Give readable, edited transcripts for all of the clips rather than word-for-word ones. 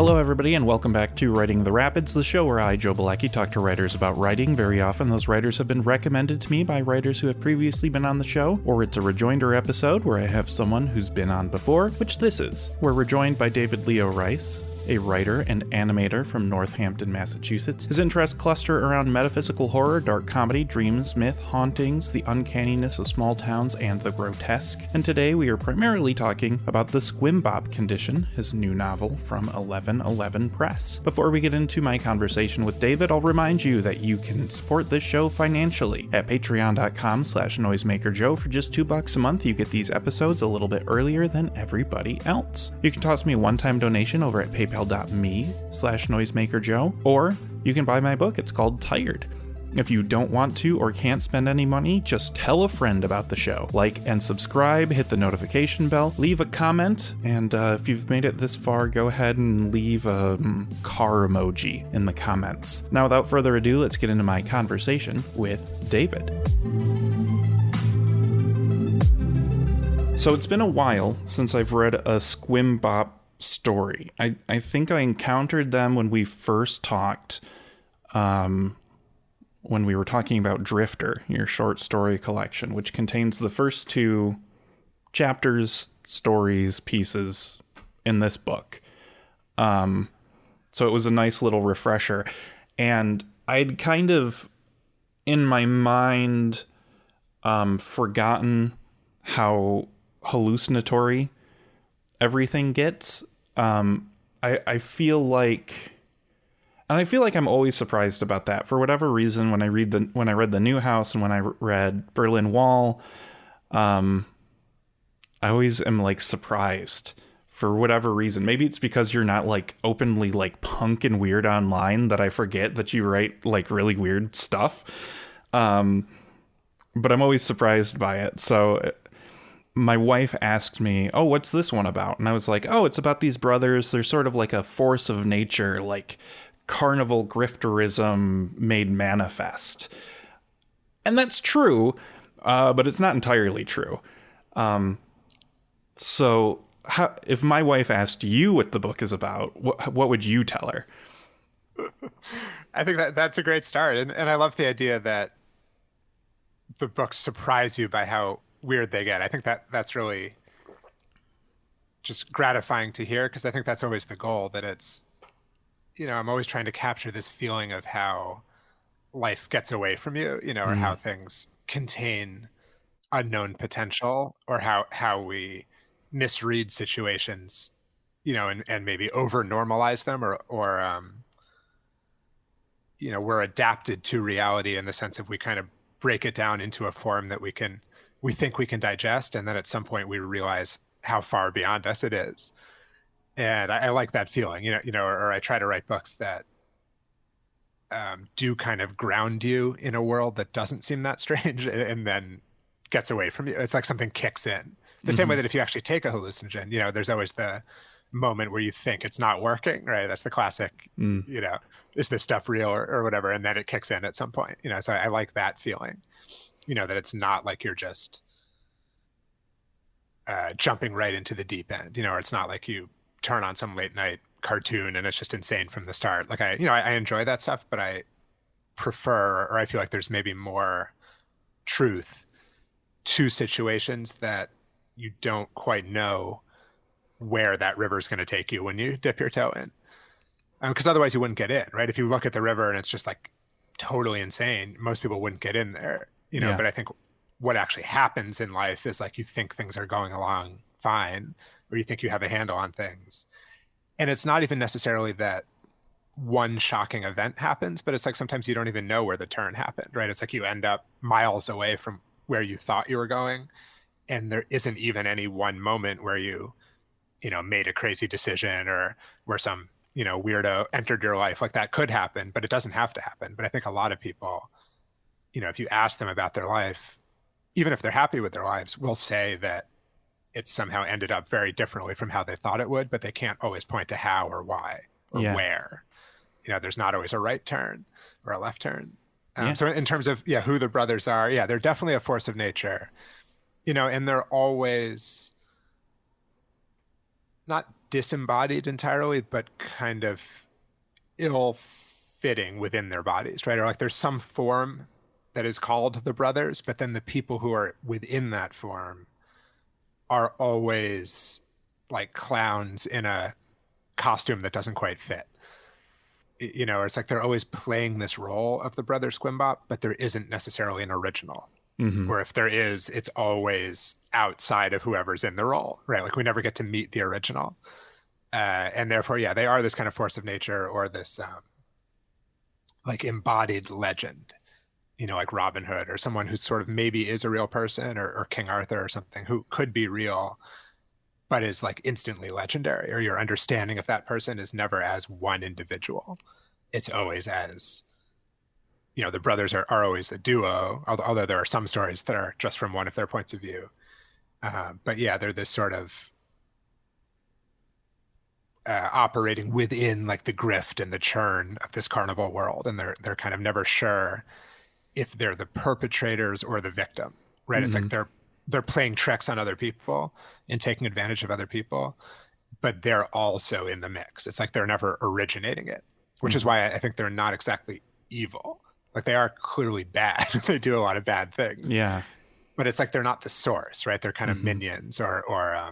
Hello everybody and welcome back to Writing the Rapids, the show where I, Joe Bielecki, talk to writers about writing. Very often those writers have been recommended to me by writers who have previously been on the show, or it's a Rejoinder episode where I have someone who's been on before, which this is. We're rejoined by David Leo Rice, a writer and animator from Northampton, Massachusetts. His interests cluster around metaphysical horror, dark comedy, dreams, myth, hauntings, the uncanniness of small towns, and the grotesque. And today we are primarily talking about the Squimbop Condition, his new novel from 1111 Press. Before we get into my conversation with David, I'll remind you that you can support this show financially at patreon.com/noisemakerjoe. For just $2 a month, you get these episodes a little bit earlier than everybody else. You can toss me a one-time donation over at paypal.me/noisemakerjoe, or you can buy my book. It's called Tired. If you don't want to or can't spend any money, just tell a friend about the show. Like and subscribe, hit the notification bell, leave a comment, and if you've made it this far, go ahead and leave a car emoji in the comments. Now, without further ado, let's get into my conversation with David. So it's been a while since I've read a Squimbop story. I think I encountered them when we first talked, when we were talking about Drifter, your short story collection, which contains the first two chapters, stories, pieces in this book. So it was a nice little refresher. And I'd kind of, in my mind, forgotten how hallucinatory everything gets. I feel like, and I feel like I'm always surprised about that for whatever reason. When I read the New House and when I read Berlin Wall, I always am like surprised for whatever reason. Maybe it's because you're not like openly like punk and weird online that I forget that you write like really weird stuff. But I'm always surprised by it. So my wife asked me, "Oh, what's this one about?" And I was like, "Oh, it's about these brothers. They're sort of like a force of nature, like carnival grifterism made manifest." And that's true, but it's not entirely true. So if my wife asked you what the book is about, what would you tell her? I think that's a great start. And I love the idea that the books surprise you by how weird they get. I think that's really just gratifying to hear, because I think that's always the goal, that it's, I'm always trying to capture this feeling of how life gets away from you, or how things contain unknown potential, or how we misread situations, and maybe over normalize them, or we're adapted to reality in the sense of we kind of break it down into a form that we think we can digest, and then at some point we realize how far beyond us it is. And I like that feeling, or I try to write books that do kind of ground you in a world that doesn't seem that strange and then gets away from you. It's like something kicks in. The same way that if you actually take a hallucinogen, there's always the moment where you think it's not working, right? That's the classic, is this stuff real or whatever? And then it kicks in at some point, so I like that feeling. That it's not like you're just jumping right into the deep end, or it's not like you turn on some late night cartoon and it's just insane from the start. Like I enjoy that stuff, but I prefer, or I feel like there's maybe more truth to situations that you don't quite know where that river is going to take you when you dip your toe in. Because otherwise you wouldn't get in, right? If you look at the river and it's just like totally insane, most people wouldn't get in there. But I think what actually happens in life is like you think things are going along fine, or you think you have a handle on things. And it's not even necessarily that one shocking event happens, but it's like sometimes you don't even know where the turn happened, right? It's like you end up miles away from where you thought you were going, and there isn't even any one moment where you made a crazy decision, or where some weirdo entered your life. Like that could happen, but it doesn't have to happen. But I think a lot of people, if you ask them about their life, even if they're happy with their lives, will say that it somehow ended up very differently from how they thought it would, but they can't always point to how or why or where. There's not always a right turn or a left turn. So in terms of, who the brothers are, they're definitely a force of nature, and they're always not disembodied entirely, but kind of ill-fitting within their bodies, right? Or like there's some form that is called the brothers, but then the people who are within that form are always like clowns in a costume that doesn't quite fit. You know, it's like they're always playing this role of the brother Squimbop, but there isn't necessarily an original. Mm-hmm. Or if there is, it's always outside of whoever's in the role, right? Like we never get to meet the original. And therefore, yeah, they are this kind of force of nature or this like embodied legend, you know, like Robin Hood or someone who sort of maybe is a real person or King Arthur or something who could be real, but is like instantly legendary, or your understanding of that person is never as one individual. It's always as, you know, the brothers are always a duo, although there are some stories that are just from one of their points of view. But yeah, they're this sort of operating within like the grift and the churn of this carnival world, and they're kind of never sure if they're the perpetrators or the victim, right? Mm-hmm. It's like they're playing tricks on other people and taking advantage of other people, but they're also in the mix. It's like they're never originating it, which is why I think they're not exactly evil. Like they are clearly bad. They do a lot of bad things. Yeah. But it's like they're not the source, right? They're kind of minions or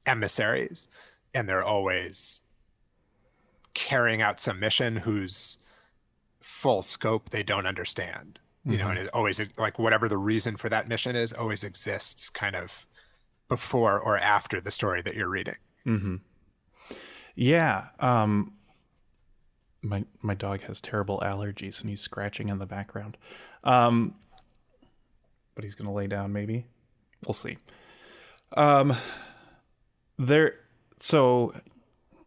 emissaries, and they're always carrying out some mission whose full scope they don't understand. You know, and it always, like whatever the reason for that mission is, always exists kind of before or after the story that you're reading. Mm-hmm. Yeah. My dog has terrible allergies and he's scratching in the background. But he's gonna lay down maybe. We'll see. So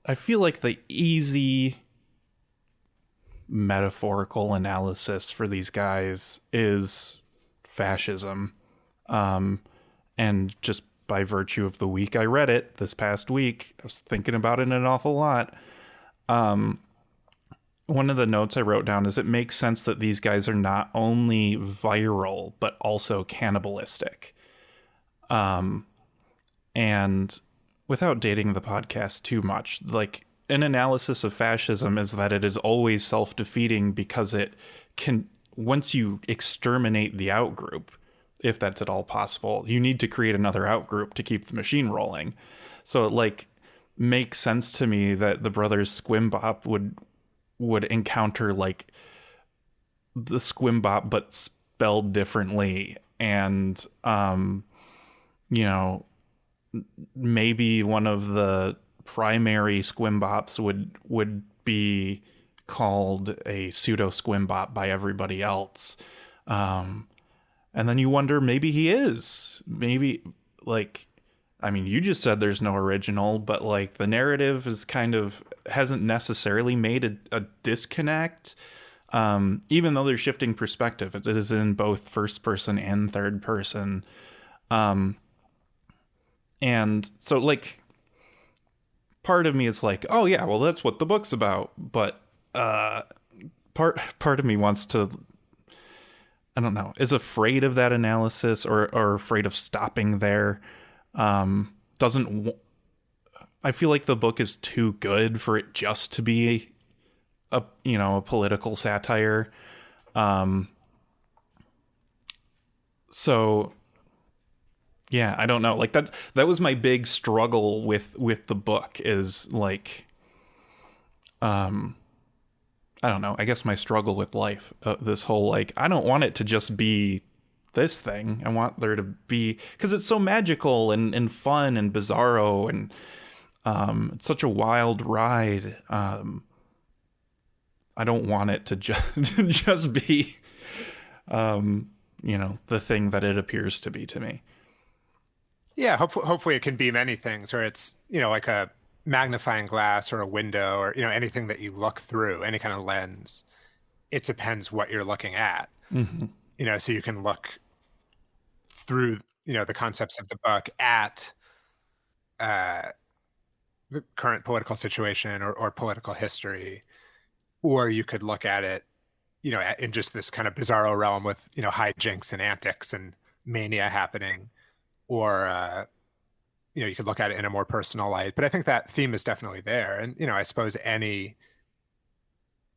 I feel like the easy metaphorical analysis for these guys is fascism. And just by virtue of the week I read it this past week, I was thinking about it an awful lot. One of the notes I wrote down is it makes sense that these guys are not only viral, but also cannibalistic. And without dating the podcast too much, like an analysis of fascism is that it is always self-defeating because it can, once you exterminate the outgroup, if that's at all possible, you need to create another outgroup to keep the machine rolling. So it like makes sense to me that the brothers Squimbop would encounter like the Squimbop but spelled differently, and you know, maybe one of the primary Squimbops would be called a pseudo Squimbop by everybody else. And then you wonder, maybe he is. Maybe, like, I mean, you just said there's no original, but like the narrative is kind of hasn't necessarily made a disconnect. Even though they're shifting perspective, it is in both first person and third person. And so like part of me is like, oh yeah, well that's what the book's about. But part of me wants to, I don't know, is afraid of that analysis or afraid of stopping there. I feel like the book is too good for it just to be a political satire. So yeah, I don't know. Like that was my big struggle with the book is like, I don't know. I guess my struggle with life, this whole, like, I don't want it to just be this thing. I want there to be, because it's so magical and fun and bizarro and it's such a wild ride. I don't want it to just be, the thing that it appears to be to me. Yeah, hopefully it can be many things, or it's, like a magnifying glass or a window or, anything that you look through, any kind of lens. It depends what you're looking at. Mm-hmm. So you can look through, the concepts of the book at the current political situation or political history, or you could look at it, in just this kind of bizarro realm with, hijinks and antics and mania happening, or you could look at it in a more personal light, but I think that theme is definitely there. And, I suppose any,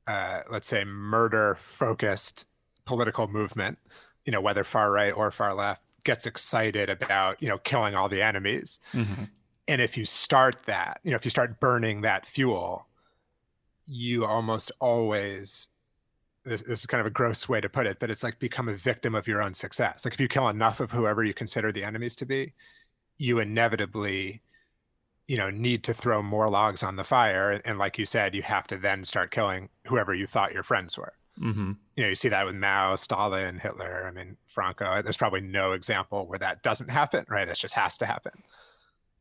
let's say, murder focused political movement, whether far right or far left, gets excited about, killing all the enemies. Mm-hmm. And if you start that, if you start burning that fuel, you almost always, this is kind of a gross way to put it, but it's like become a victim of your own success. Like if you kill enough of whoever you consider the enemies to be, you inevitably, need to throw more logs on the fire. And like you said, you have to then start killing whoever you thought your friends were. Mm-hmm. You see that with Mao, Stalin, Hitler, I mean, Franco. There's probably no example where that doesn't happen, right? It just has to happen.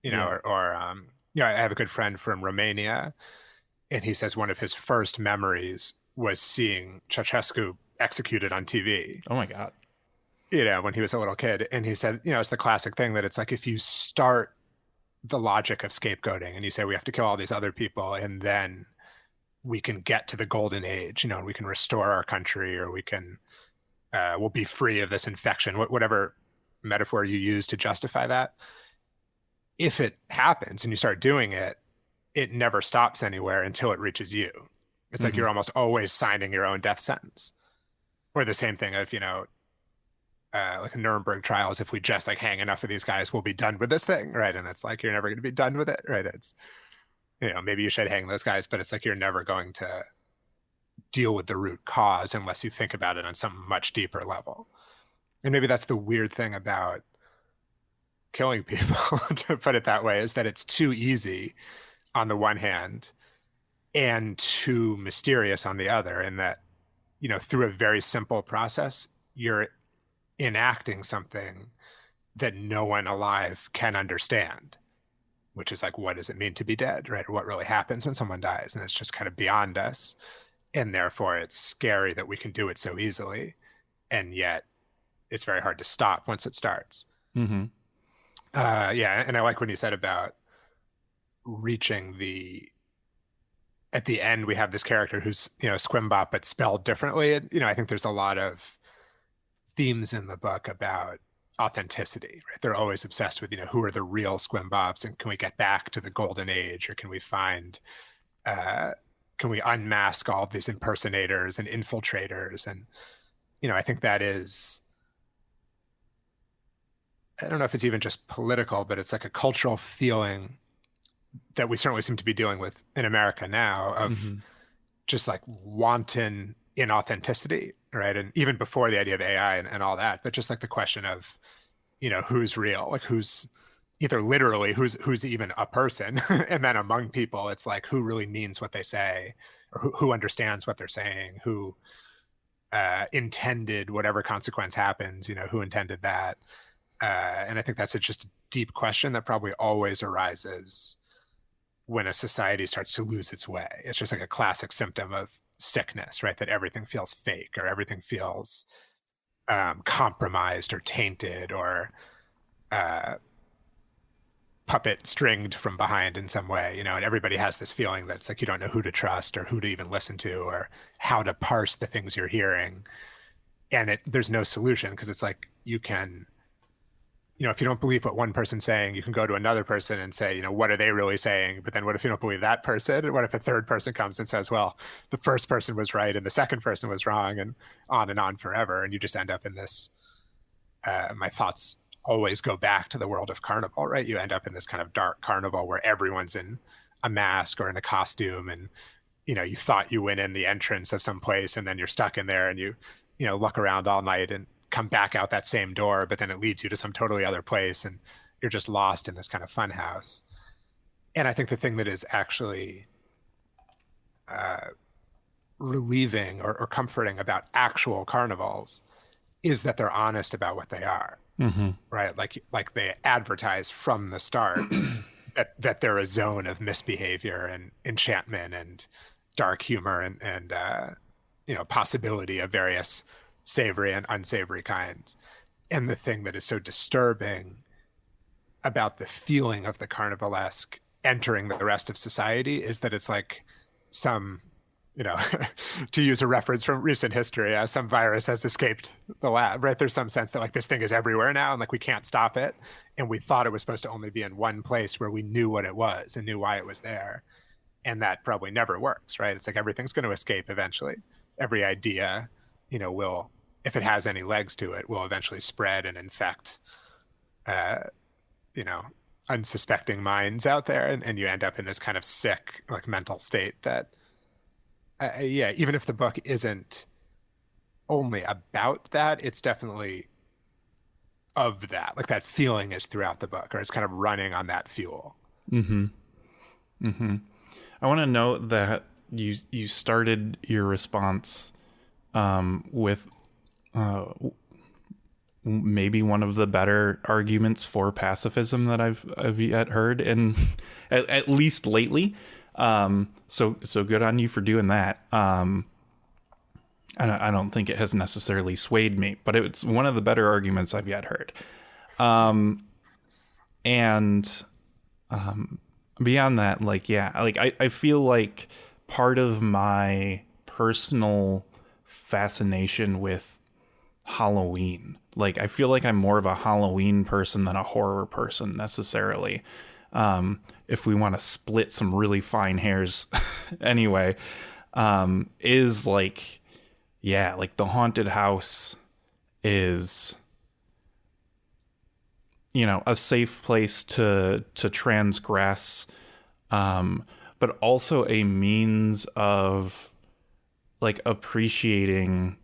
Yeah. I have a good friend from Romania, and he says one of his first memories was seeing Ceausescu executed on TV, Oh my God. when he was a little kid. And he said, it's the classic thing that it's like if you start the logic of scapegoating and you say we have to kill all these other people and then we can get to the golden age, and we can restore our country, or we can we'll be free of this infection, whatever metaphor you use to justify that. If it happens and you start doing it, it never stops anywhere until it reaches you. It's like you're almost always signing your own death sentence. Or the same thing of, like Nuremberg trials, if we just like hang enough of these guys, we'll be done with this thing, right? And it's like, you're never going to be done with it, right? It's, maybe you should hang those guys, but it's like you're never going to deal with the root cause unless you think about it on some much deeper level. And maybe that's the weird thing about killing people, to put it that way, is that it's too easy on the one hand and too mysterious on the other, in that, through a very simple process, you're enacting something that no one alive can understand, which is like, what does it mean to be dead, right? Or what really happens when someone dies? And it's just kind of beyond us. And therefore it's scary that we can do it so easily. And yet it's very hard to stop once it starts. Mm-hmm. Yeah. And I like when you said about reaching at the end, we have this character who's, Squimbop, but spelled differently. And, I think there's a lot of themes in the book about authenticity, right? They're always obsessed with, who are the real Squimbops, and can we get back to the golden age, or can we find, can we unmask all of these impersonators and infiltrators? And, I think that is, I don't know if it's even just political, but it's like a cultural feeling that we certainly seem to be dealing with in America now, of just like wanton inauthenticity, right? And even before the idea of AI and all that, but just like the question of, who's real, like who's either literally who's even a person, and then among people, it's like who really means what they say, or who understands what they're saying, who intended whatever consequence happens, who intended that. And I think that's just a deep question that probably always arises when a society starts to lose its way. It's just like a classic symptom of sickness, right? That everything feels fake, or everything feels compromised or tainted, or puppet stringed from behind in some way, and everybody has this feeling that it's like you don't know who to trust, or who to even listen to, or how to parse the things you're hearing. And there's no solution, because it's like you can, if you don't believe what one person's saying, you can go to another person and say, what are they really saying? But then what if you don't believe that person? What if a third person comes and says, well, the first person was right and the second person was wrong, and on forever. And you just end up in this, my thoughts always go back to the world of carnival, right? You end up in this kind of dark carnival where everyone's in a mask or in a costume, and, you thought you went in the entrance of some place, and then you're stuck in there, and you look around all night and come back out that same door, but then it leads you to some totally other place, and you're just lost in this kind of fun house. And I think the thing that is actually relieving or comforting about actual carnivals is that they're honest about what they are, right? Like they advertise from the start that they're a zone of misbehavior and enchantment and dark humor and possibility of various savory and unsavory kinds. And the thing that is so disturbing about the feeling of the carnivalesque entering the rest of society is that it's like some you know, to use a reference from recent history, some virus has escaped the lab, right? There's some sense that like this thing is everywhere now and like we can't stop it. And we thought it was supposed to only be in one place where we knew what it was and knew why it was there. And that probably never works, right? It's like everything's going to escape eventually. Every idea, will, if it has any legs to it, will eventually spread and infect, uh, you know, unsuspecting minds out there. And you end up in this kind of sick, like mental state that, yeah, even if the book isn't only about that, it's definitely of that. Like that feeling is throughout the book, or it's kind of running on that fuel. Mm-hmm. Mm-hmm. I want to note that you started your response with maybe one of the better arguments for pacifism that I've yet heard, and at least lately. So good on you for doing that. I don't think it has necessarily swayed me, but it's one of the better arguments I've yet heard. And beyond that, like, yeah, like I feel like part of my personal fascination with Halloween, like I feel like I'm more of a Halloween person than a horror person necessarily. If we want to split some really fine hairs anyway, is like, yeah, like the haunted house is, a safe place to transgress, but also a means of like appreciating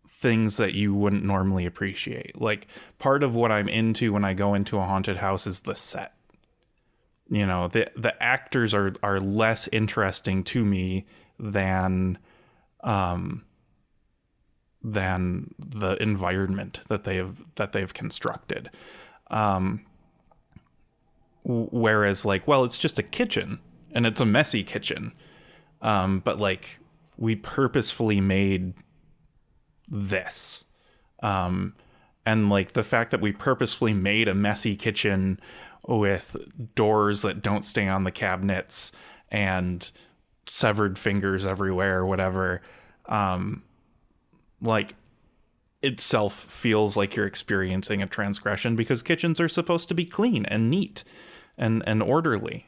things that you wouldn't normally appreciate. Like part of what I'm into when I go into a haunted house is the set. The actors are less interesting to me than the environment that they've constructed. Whereas like, well, it's just a kitchen and it's a messy kitchen. But like we purposefully made this. And like the fact that we purposefully made a messy kitchen with doors that don't stay on the cabinets and severed fingers everywhere or whatever, like itself feels like you're experiencing a transgression, because kitchens are supposed to be clean and neat and orderly.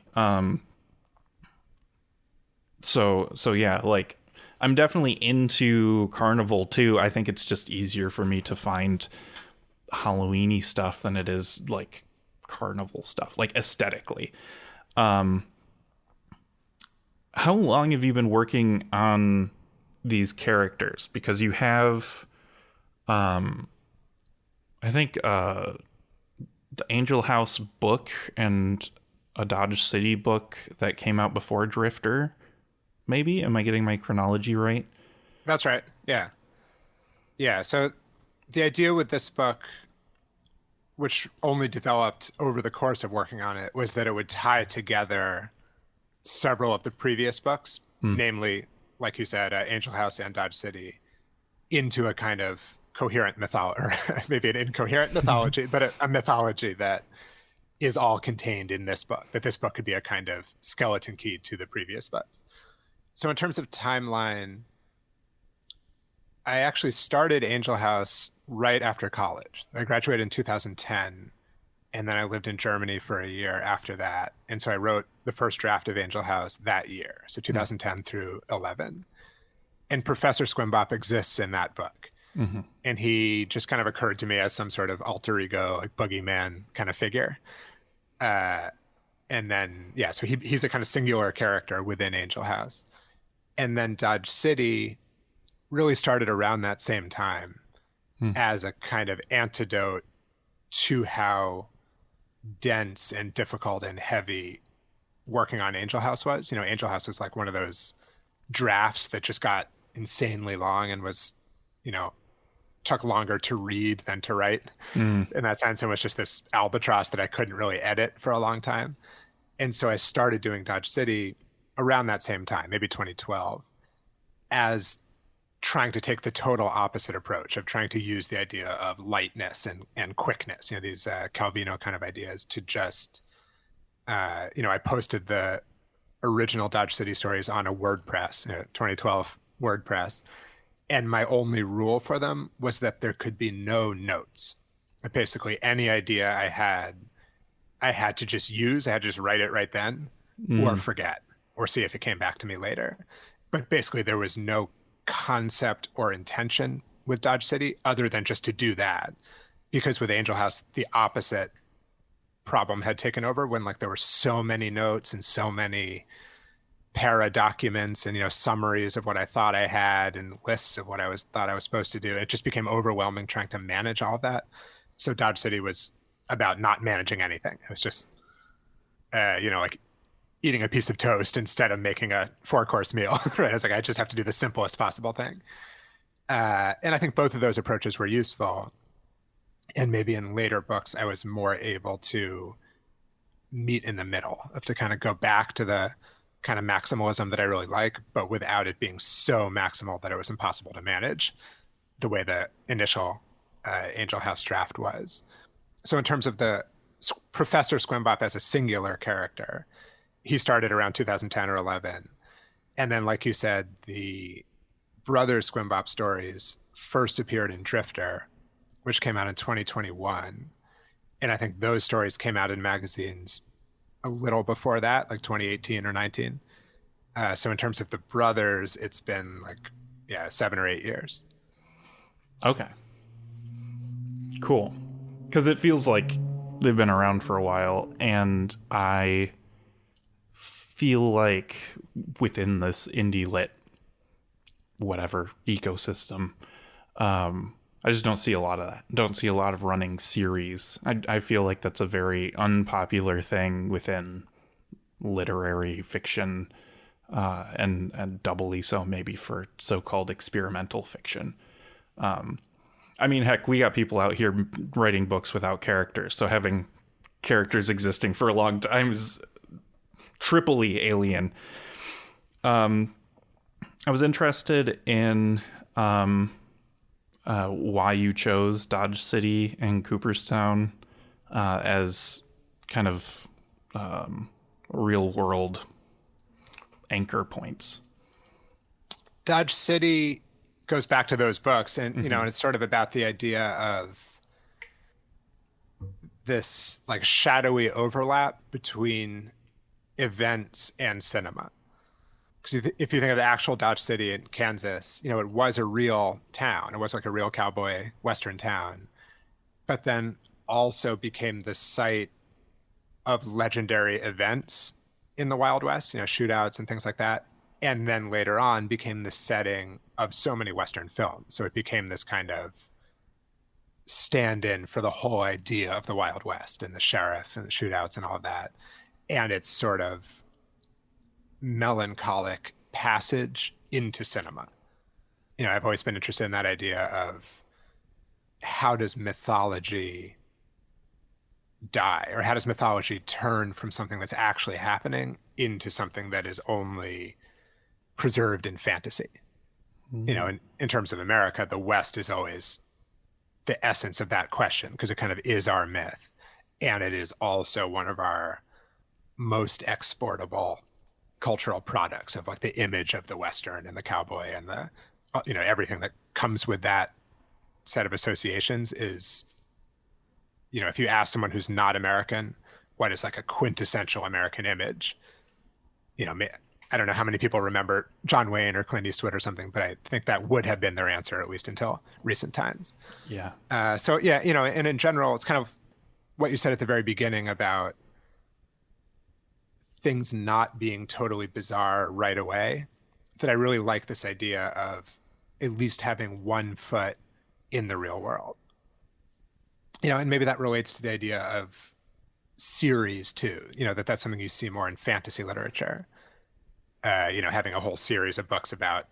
So yeah, like I'm definitely into Carnival too. I think it's just easier for me to find Halloween-y stuff than it is like Carnival stuff, like aesthetically. How long have you been working on these characters? Because you have, I think, the Angel House book and a Dodge City book that came out before Drifter. Maybe? Am I getting my chronology right? That's right. Yeah. Yeah. So the idea with this book, which only developed over the course of working on it, was that it would tie together several of the previous books, namely, like you said, Angel House and Dodge City, into a kind of coherent mythology, or maybe an incoherent mythology, but a mythology that is all contained in this book, that this book could be a kind of skeleton key to the previous books. So in terms of timeline, I actually started Angel House right after college. I graduated in 2010, and then I lived in Germany for a year after that. And so I wrote the first draft of Angel House that year, so 2010 through 11. And Professor Squimbop exists in that book. Mm-hmm. And he just kind of occurred to me as some sort of alter ego, like boogeyman kind of figure. And then, yeah, so he's a kind of singular character within Angel House. And then Dodge City really started around that same time as a kind of antidote to how dense and difficult and heavy working on Angel House was. Angel House is like one of those drafts that just got insanely long and was, took longer to read than to write. In that sense, it was just this albatross that I couldn't really edit for a long time. And so I started doing Dodge City around that same time, maybe 2012, as trying to take the total opposite approach of trying to use the idea of lightness and quickness, these Calvino kind of ideas to just, I posted the original Dodge City stories on a WordPress, 2012 WordPress. And my only rule for them was that there could be no notes. Basically, any idea I had to just use. I had to just write it right then or Mm. forget or see if it came back to me later. But basically, there was no concept or intention with Dodge City other than just to do that. Because with Angel House, the opposite problem had taken over when like there were so many notes and so many para documents and summaries of what I thought I had and lists of what thought I was supposed to do. It just became overwhelming trying to manage all of that. So Dodge City was about not managing anything. It was just like eating a piece of toast instead of making a 4-course meal. Right? I was like, I just have to do the simplest possible thing. And I think both of those approaches were useful. And maybe in later books, I was more able to meet in the middle, of to kind of go back to the kind of maximalism that I really like, but without it being so maximal that it was impossible to manage the way the initial Angel House draft was. So in terms of the Professor Squimbop as a singular character, he started around 2010 or 11. And then, like you said, the Brother Squimbop stories first appeared in Drifter, which came out in 2021. And I think those stories came out in magazines a little before that, like 2018 or 19. So in terms of the brothers, it's been like, 7 or 8 years. Okay. Cool. Because it feels like they've been around for a while, and I feel like within this indie lit whatever ecosystem, I just don't see a lot of that. Don't see a lot of running series. I feel like that's a very unpopular thing within literary fiction, and doubly so maybe for so-called experimental fiction. I mean, heck, we got people out here writing books without characters, so having characters existing for a long time is triply alien. I was interested in why you chose Dodge City and Cooperstown as kind of real world anchor points. Dodge City goes back to those books, and and it's sort of about the idea of this like shadowy overlap between events and cinema. Because if you think of the actual Dodge City in Kansas, it was a real town. It was like a real cowboy Western town, but then also became the site of legendary events in the Wild West, shootouts and things like that. And then later on became the setting of so many Western films. So it became this kind of stand-in for the whole idea of the Wild West and the sheriff and the shootouts and all of that. And it's sort of melancholic passage into cinema. I've always been interested in that idea of how does mythology die, or how does mythology turn from something that's actually happening into something that is only preserved in fantasy. In terms of America, the West is always the essence of that question, because it kind of is our myth, and it is also one of our most exportable cultural products, of like the image of the Western and the cowboy and the everything that comes with that set of associations is, if you ask someone who's not American what is like a quintessential American image, I don't know how many people remember John Wayne or Clint Eastwood or something, but I think that would have been their answer, at least until recent times. Yeah. And in general, it's kind of what you said at the very beginning about things not being totally bizarre right away, that I really like this idea of at least having one foot in the real world. And maybe that relates to the idea of series too, that's something you see more in fantasy literature. Having a whole series of books about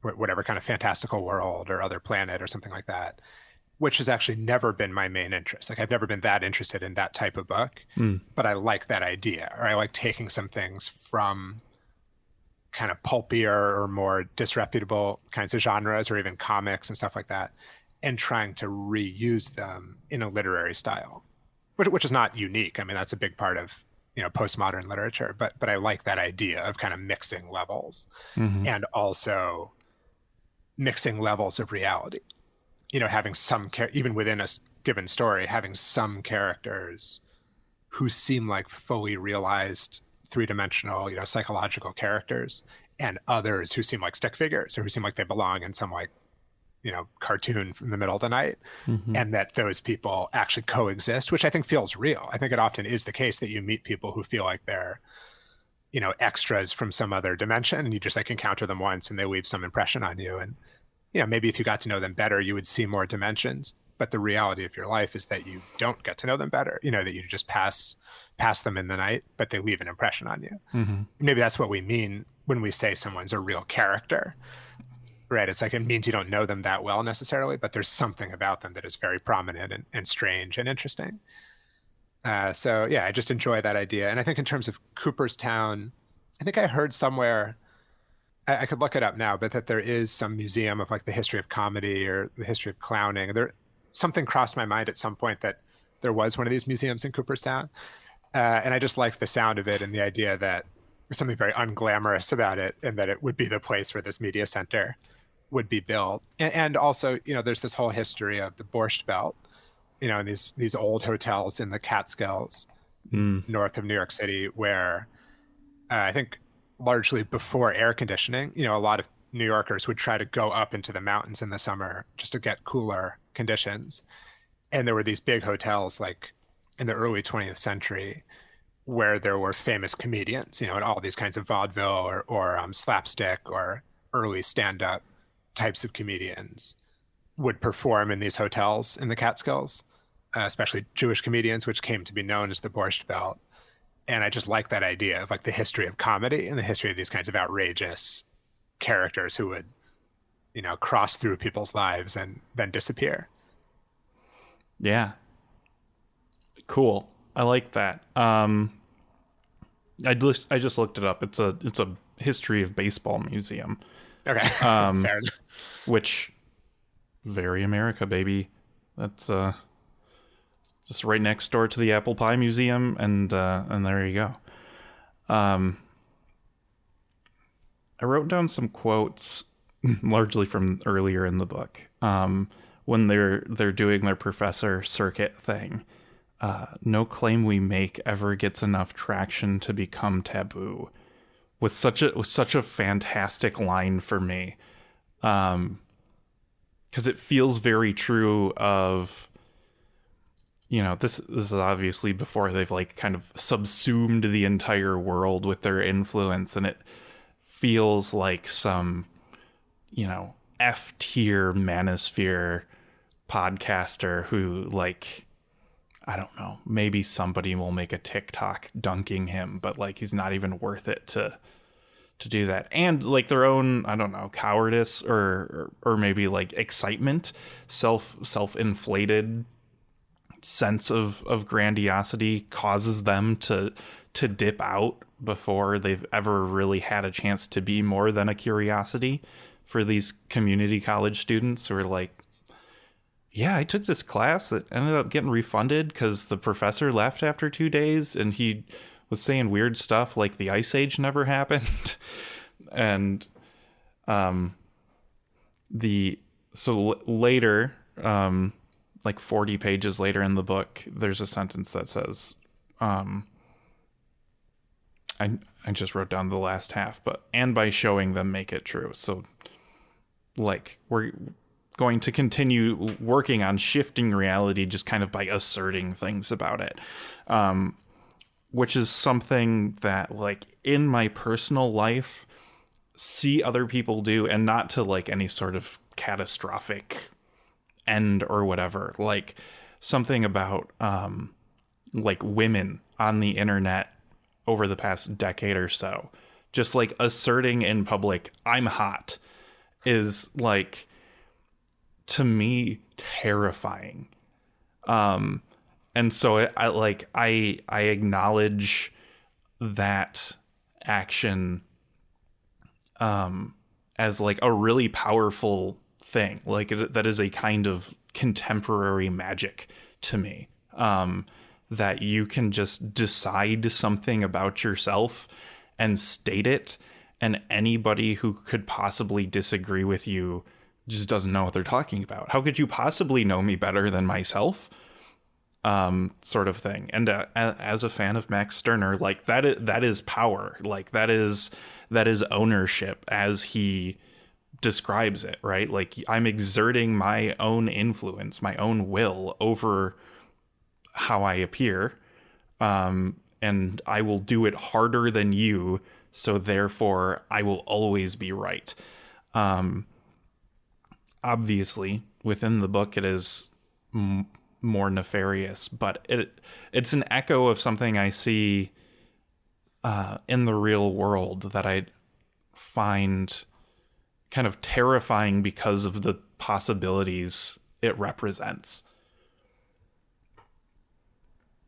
whatever kind of fantastical world or other planet or something like that, which has actually never been my main interest. Like, I've never been that interested in that type of book, but I like that idea, or I like taking some things from kind of pulpier or more disreputable kinds of genres, or even comics and stuff like that, and trying to reuse them in a literary style, which is not unique. I mean, that's a big part of postmodern literature, but I like that idea of kind of mixing levels, Mm-hmm. and also mixing levels of reality. Having even within a given story, having some characters who seem like fully realized three-dimensional, psychological characters, and others who seem like stick figures, or who seem like they belong in some, like, cartoon from the middle of the night, Mm-hmm. and that those people actually coexist, which I think feels real. I think it often is the case that you meet people who feel like they're, extras from some other dimension, and you just like encounter them once and they leave some impression on you. And, maybe if you got to know them better, you would see more dimensions. But the reality of your life is that you don't get to know them better, that you just pass them in the night, but they leave an impression on you. Mm-hmm. Maybe that's what we mean when we say someone's a real character, right? It's like, it means you don't know them that well necessarily, but there's something about them that is very prominent and strange and interesting. So yeah, I just enjoy that idea. And I think in terms of Cooperstown, I think I heard somewhere, I could look it up now, but that there is some museum of like the history of comedy or the history of clowning. Something crossed my mind at some point that there was one of these museums in Cooperstown. And I just liked the sound of it and the idea that there's something very unglamorous about it, and that it would be the place where this media center would be built. And also, there's this whole history of the Borscht Belt, and these old hotels in the Catskills north of New York City, where I think largely before air conditioning, a lot of New Yorkers would try to go up into the mountains in the summer just to get cooler conditions. And there were these big hotels, like in the early 20th century, where there were famous comedians, and all these kinds of vaudeville or slapstick or early stand-up types of comedians would perform in these hotels in the Catskills, especially Jewish comedians, which came to be known as the Borscht Belt. And I just like that idea of like the history of comedy and the history of these kinds of outrageous characters who would, cross through people's lives and then disappear. Yeah. Cool. I like that. I just looked it up. It's a history of baseball museum. Okay. Fair enough. Which, very America, baby. That's just right next door to the Apple Pie Museum, and there you go. I wrote down some quotes, largely from earlier in the book, when they're doing their professor circuit thing. No claim we make ever gets enough traction to become taboo. Was such a fantastic line for me, because it feels very true of, this is obviously before they've like kind of subsumed the entire world with their influence, and it feels like some, F-tier manosphere podcaster who, like, I don't know, maybe somebody will make a TikTok dunking him, but like he's not even worth it to do that. And like their own, I don't know, cowardice or maybe like excitement, self-inflated sense of grandiosity causes them to dip out before they've ever really had a chance to be more than a curiosity for these community college students who are like, yeah, I took this class that ended up getting refunded because the professor left after 2 days and he was saying weird stuff like the Ice Age never happened. And later, like 40 pages later in the book, there's a sentence that says, I just wrote down the last half, but and by showing them make it true. So like we're going to continue working on shifting reality just kind of by asserting things about it, which is something that like in my personal life see other people do, and not to like any sort of catastrophic end or whatever, like something about like women on the internet over the past decade or so, just like asserting in public I'm hot is like, to me, terrifying. And so I acknowledge that action as like a really powerful thing. Like that is a kind of contemporary magic to me. that you can just decide something about yourself and state it, and anybody who could possibly disagree with you just doesn't know what they're talking about. How could you possibly know me better than myself? Sort of thing. And as a fan of Max Stirner, like that is power. Like that is ownership as he describes it, right? Like I'm exerting my own influence, my own will over how I appear. And I will do it harder than you, so therefore I will always be right. Obviously, within the book, it is more nefarious, but it's an echo of something I see in the real world that I find kind of terrifying because of the possibilities it represents.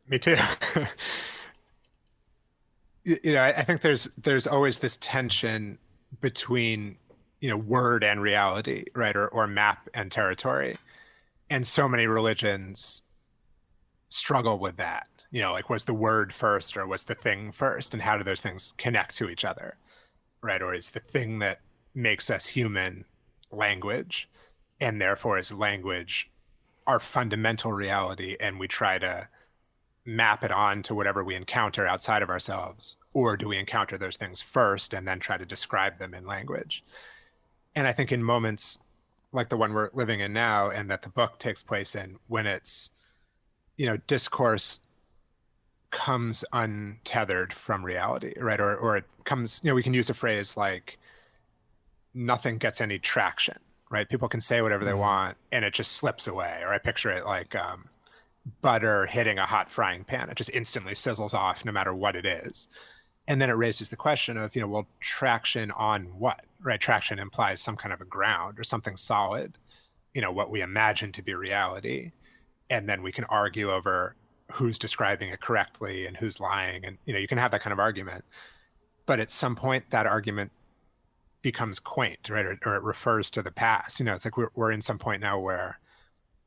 Me too. I think there's always this tension between, word and reality, right? Or map and territory. And so many religions struggle with that. Like, was the word first or was the thing first? And how do those things connect to each other, right? Or is the thing that makes us human language, and therefore is language our fundamental reality, and we try to map it on to whatever we encounter outside of ourselves? Or do we encounter those things first and then try to describe them in language? And I think in moments like the one we're living in now, and that the book takes place in, when it's, discourse comes untethered from reality, right? Or it comes, we can use a phrase like, nothing gets any traction, right? People can say whatever they want and it just slips away. Or I picture it like butter hitting a hot frying pan. It just instantly sizzles off no matter what it is. And then it raises the question of, well, traction on what, right? Traction implies some kind of a ground or something solid, what we imagine to be reality. And then we can argue over who's describing it correctly and who's lying. And, you can have that kind of argument. But at some point, that argument becomes quaint, right? Or it refers to the past. It's like we're in some point now where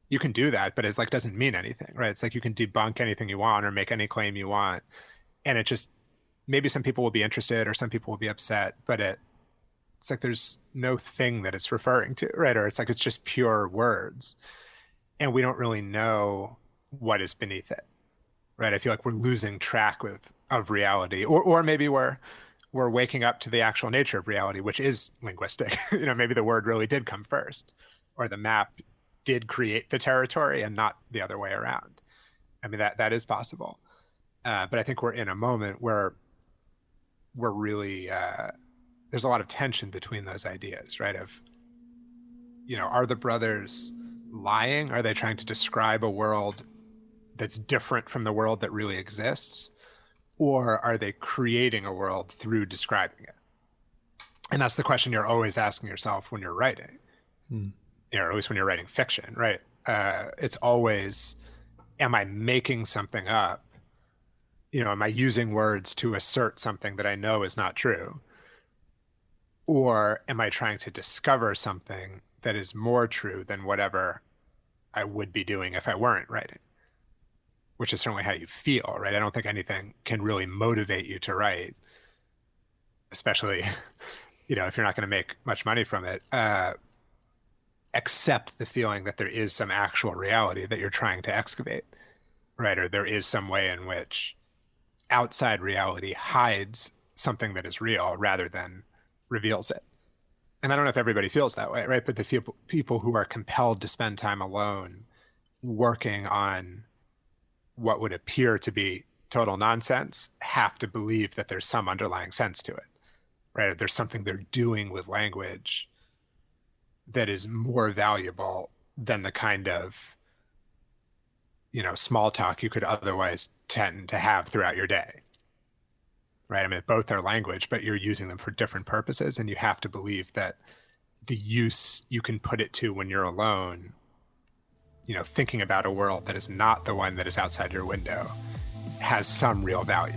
you can do that, but it's like doesn't mean anything, right? It's like you can debunk anything you want or make any claim you want. And it just, maybe some people will be interested or some people will be upset, but it's like there's no thing that it's referring to, right? Or it's like it's just pure words. And we don't really know what is beneath it, right? I feel like we're losing track of reality, or maybe we're waking up to the actual nature of reality, which is linguistic. Maybe the word really did come first, or the map did create the territory and not the other way around. I mean, that is possible. But I think we're in a moment where we're really, there's a lot of tension between those ideas, right? Of, are the brothers lying? Are they trying to describe a world that's different from the world that really exists? Or are they creating a world through describing it? And that's the question you're always asking yourself when you're writing, or at least when you're writing fiction, right? It's always, am I making something up? Am I using words to assert something that I know is not true? Or am I trying to discover something that is more true than whatever I would be doing if I weren't writing? Which is certainly how you feel, right? I don't think anything can really motivate you to write, especially, if you're not going to make much money from it, except the feeling that there is some actual reality that you're trying to excavate, right? Or there is some way in which outside reality hides something that is real rather than reveals it. And I don't know if everybody feels that way, right? But the people who are compelled to spend time alone working on what would appear to be total nonsense have to believe that there's some underlying sense to it, right? There's something they're doing with language that is more valuable than the kind of, small talk you could otherwise tend to have throughout your day, right? I mean, both are language, but you're using them for different purposes. And you have to believe that the use you can put it to when you're alone, thinking about a world that is not the one that is outside your window, has some real value.